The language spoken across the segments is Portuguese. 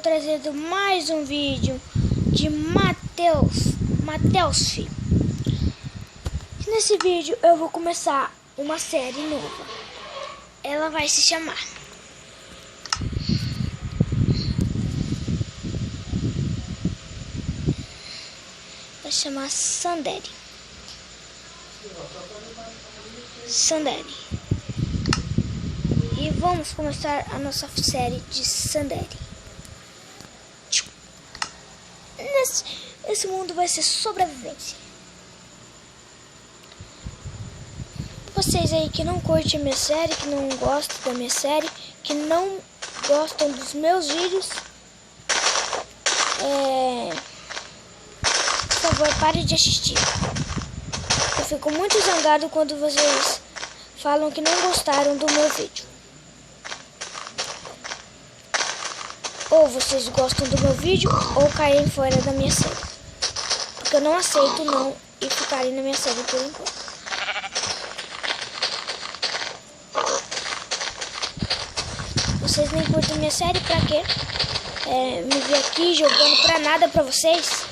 trazendo mais um vídeo de Matheus Filho. Nesse vídeo eu vou começar uma série nova. Ela vai se chamar Sandere. E vamos começar a nossa série de Sandere. Esse mundo vai ser sobrevivência. Vocês aí que não curtem minha série, que não gostam da minha série, que não gostam dos meus vídeos, por favor, pare de assistir. Eu fico muito zangado quando vocês falam que não gostaram do meu vídeo. Ou vocês gostam do meu vídeo ou caem fora da minha série. Porque eu não aceito não e ficarem na minha série por enquanto. Vocês nem curtem minha série, pra quê? Me ver aqui jogando pra nada pra vocês.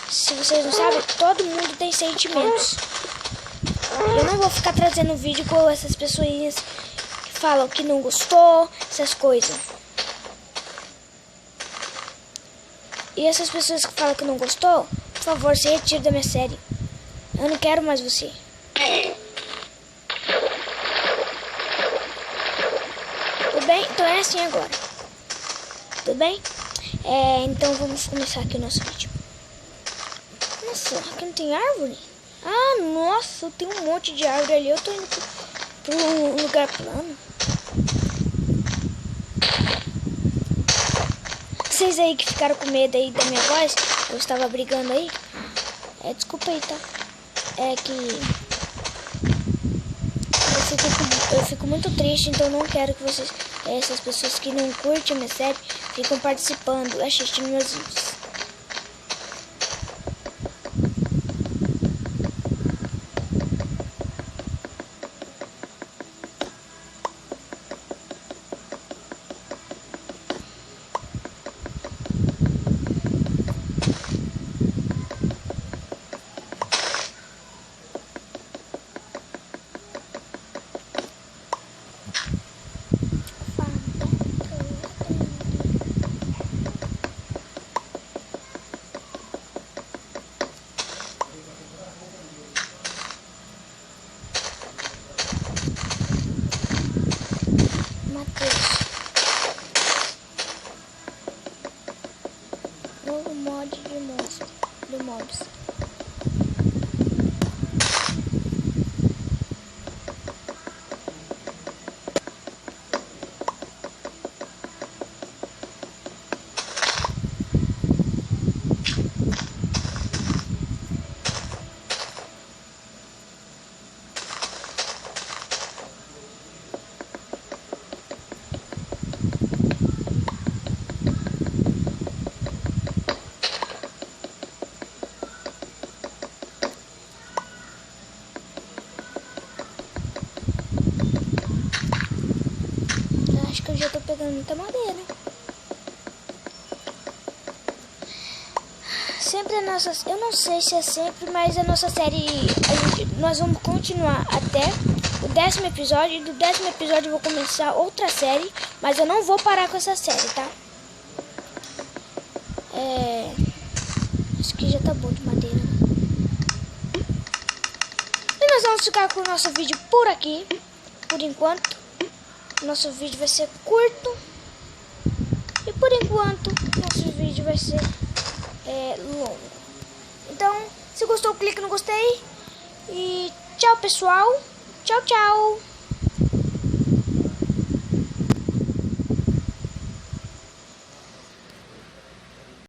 Se vocês não sabem, todo mundo tem sentimentos. Eu não vou ficar trazendo vídeo com essas pessoas que falam que não gostou, essas coisas. E essas pessoas que falam que não gostou, por favor, se retire da minha série. Eu não quero mais você. Tudo bem? Então é assim agora. Tudo bem? Então vamos começar aqui o nosso vídeo. Nossa, aqui não tem árvore? Ah, nossa, tem um monte de árvore ali. Eu tô indo para um lugar plano. Vocês aí que ficaram com medo aí da minha voz, eu estava brigando aí. Desculpa aí, tá? É que eu fico muito triste, então não quero que vocês, essas pessoas que não curtem minha série, ficam participando, assistindo meus vídeos. Novo mod de mobs. Acho que eu já tô pegando muita madeira. Sempre a nossa... Eu não sei se é sempre, mas a nossa série... nós vamos continuar até o 10º episódio. E do 10º episódio eu vou começar outra série. Mas eu não vou parar com essa série, tá? Acho que já tá bom de madeira. E nós vamos ficar com o nosso vídeo por aqui. Por enquanto. Nosso vídeo vai ser curto. E por enquanto, nosso vídeo vai ser longo. Então, se gostou, clique no gostei. E tchau, pessoal. Tchau, tchau.